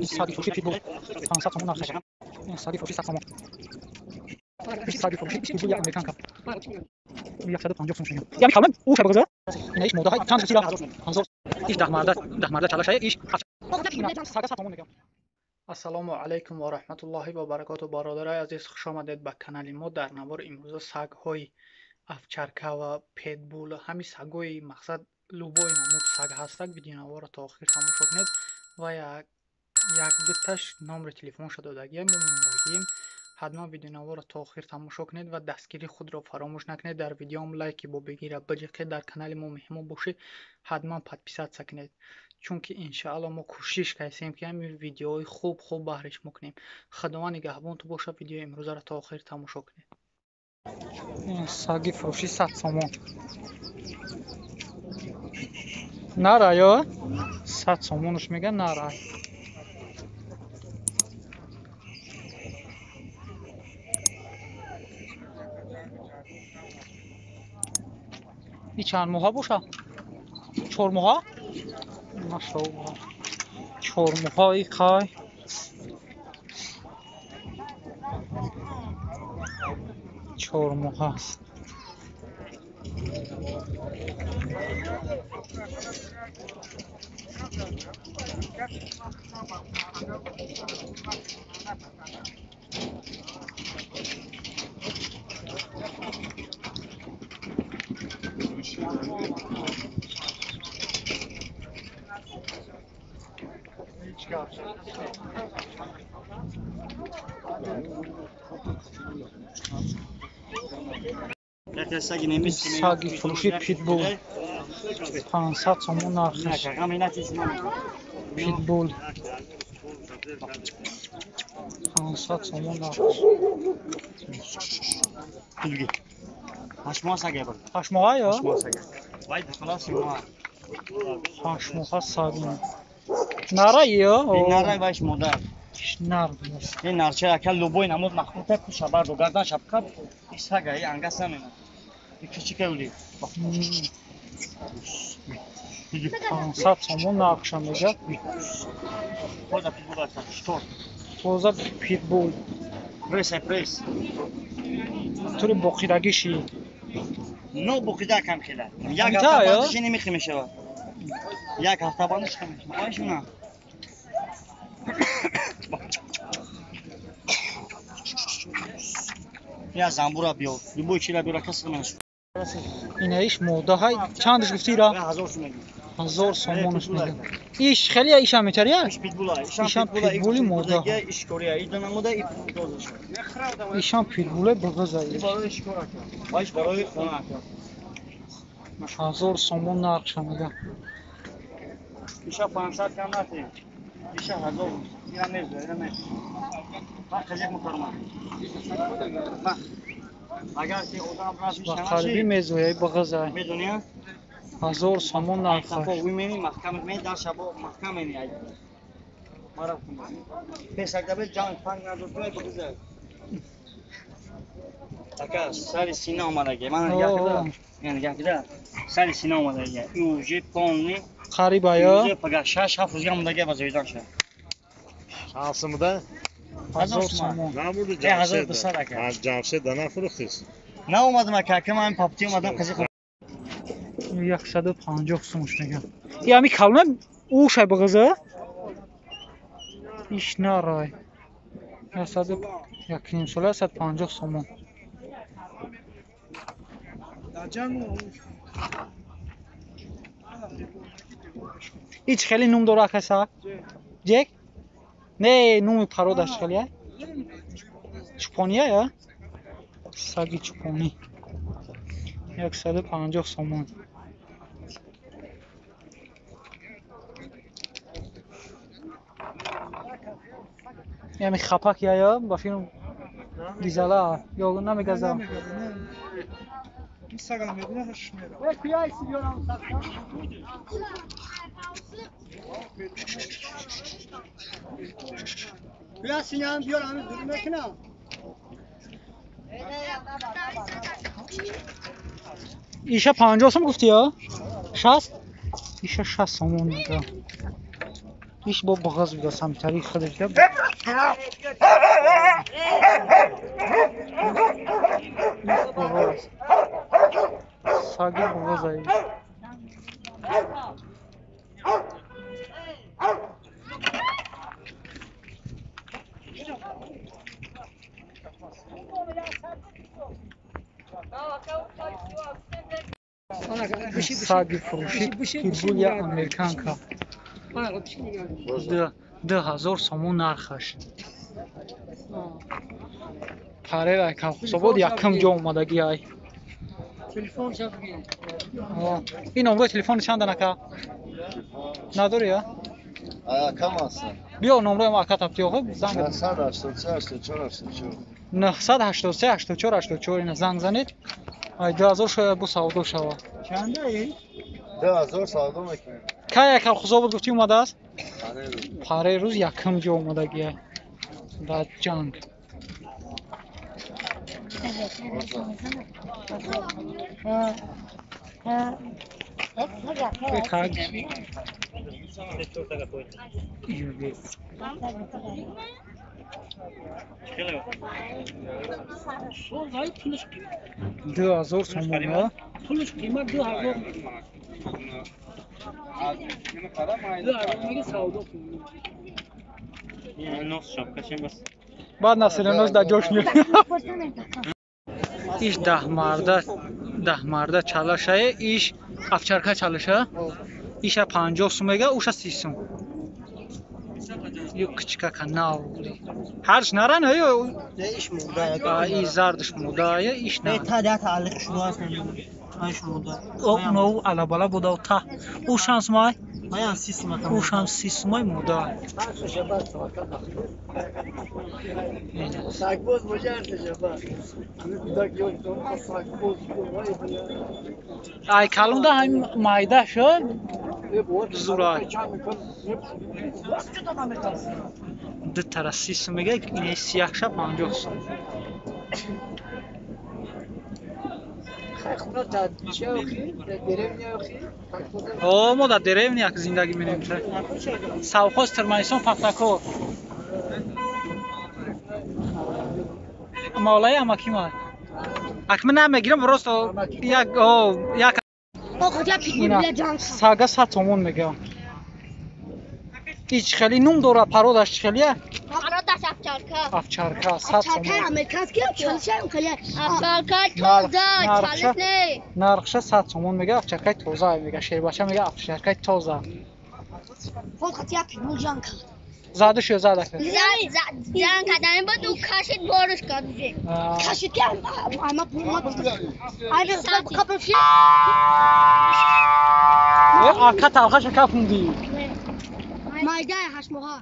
ساگی فروشی پیتبول 500 تومان نرخش. این ساگی فروشی 100 تومان. این ساگی فروشی پیتبول یک امریکن کپ. 150 تومان. یعنی کاملا او شبکه زد. اینش موده های چند بسیار هزار. ایش ده مرده چالش های ایش. ساگی 100 تومان میگم. السلام علیکم و رحمت الله و برکاته. برادرای عزیز خوش آمدید به کانال ما. در نوار امروز سگ های افچرکه و پیتبول همین سگای مقصد لوبوی نمود سگ هستند. ویدیو نوار را تا آخر تماشا کنید و یک دوتاش نمبر تلفن شده دادگی موندگیم. حتما ویدیو نوار را تا آخر تماشا کنید و دستگیری خود را فراموش نکنید. در ویدیو هم لایک با بگیره بجه در کانال ما مهمون باشید. حتما подписаться کنید چون که انشاءالله ما کوشش کردیم که همین ویدیوهای خوب بهرش میکنیم. خداوند نگهبان تو باشه. ویدیو امروز را تا آخر تماشا کنید. ساگی فروشی 100 تومان. نره یا 100 تومانش میگن نره. این چند ماه باشه؟ 4 ماه؟ ماشاءالله 4 ماه ای خای. چهار ماه است. ساگی فروشی پیتبول 500 تومان نرخش. پیتبول 500 تومان نرخش. 8 ماه سگه بود. 8 ماه یا 8 ماه سگه. وای خلاص ما 8 ماه ساگی نره یا این نره وایش مادر نر این نرچه اکل لوبوی نمود مخوطه پیش بر دو گردن شبکب این سگه این انگس نمینه این کچیکه ولی 500 تومان نرخش میگه. خود پیتبول است چطور بازار پیتبول پرس طوری بخیرگیشی نو بخیده کم خیلی یک هفته بعدش نمیخی میشه. یک هفته بعدش خیلی میشه آیش نه یا زنبورا بیار لبوی چیلا بیار کسی نمیشه. اینه ایش موده های چندش گفتی را؟ 1000 تومانش میگه. ایش خیلی ایش هم میتریه؟ ایش پیتبولا ایشان پیتبولی موده ها. ایش کوریه ایدن موده ای دوزش. ایشان پیتبوله بغضه این برای اش کار کرد. ایش برای خونه کرد. 1000 تومان نرخش میگه. ایشا 500 کم نتی. ایشا 1000. اینا میزه اینا میز. من خیلی میکردم. من اگر که اودام راست میشه قلبی میزوی بغضه. میدونی؟ 1000 تومان نرخش. وی میمی محکم می در شبا محکم می ای. مرا پیسک دبل جان فن نداره بگذار. اکا سال سینه اومده من نگاه کردم سال سینه اومده یوجی پونی قریبا یا یوجی پگاه 6 7 روز اومده بازویدان شه شانسımda 1000 تومان. ben burada Cemşehir'de ne fırıktız? نه اومدم که من پاپتی اومدم کسی 150 تومانش میگه. یعنی کلمه او شای بغضه ایش نرای 100 ساله 150 تومان. ایچ خیلی نوم داره کسا جک نه نوم پرودش خیلیه چپونیه یا ساگی چپونی 150 تومان. یعنی خپک یا با فیلم دیزلا یا نمیگذارم این سگا میبینه هش میره پیای سیگارم بیا سینم بیار همین دوری میکنم. ایشا 50 تومن گفتی یا 60 ایشا 60 تومن میگه. ایش با بغض بیده سمتری خودش ده بغض ساگی بغض هایی ساگی فروشی پیتبول یا امریکانکا 2000 сомон нархаш парера калхусобод якам ҷо омадагӣ ай ин номрои телефони чанда нака надори я Кам ҳастан? биё номрои ака таптиёғи занг 983 ина занг занед ай 2000 шояд бу савдо шава Çandayi? 2000 savdo mekунем. кая калхусобод гуфтӣ омадааст параи рӯз якам ҷо омадагӣ ай дар ҷанг ду ҳазор сомона Puluş kıymet 2000. 2000 savdo kıymet. Nos şapka çen bas. баъд насиленош дар ҷош меояд иш даҳмарда чалашае иш овчарка чалаша иша 50 сум мега уша 30 сум ю кичка канал ҳарш наран ё İş moda. и зардш мудая иш на Ta da ta'alluq şunu aslında. Ayş moda. о но алабала буда та у шанс май Ayan sis makam. у шанс 30 май муда Sakboz bojar tecaba. Dak yok. Sakboz. ай калунда ҳам майда шо зурай ду тара 30 сум мега ин сияхша 50 сум о мо дар деревняк зиндагӣ менем савхоз Тирманисон пахтакор молаи амаки май акми намегирам просто як сага 100 сомон мегам ич хели нум дора пародаш чхелия Paradaş avçarka. овчарка 100 сомон Amerikanski çalışan kale. Avçarka Narx- toza. narxша Çalış ne? нархша 100 сомон мега овчаркаи тоза мега шербача мега овчаркаи тоза Fol katı yapıyor bu janka. зада шо зада Jan kadar bu du kaşit boruş kadıcı. Kaşit ya ama bu Abi kapı şey. арка талхаша кафунди Mayda haşmoha.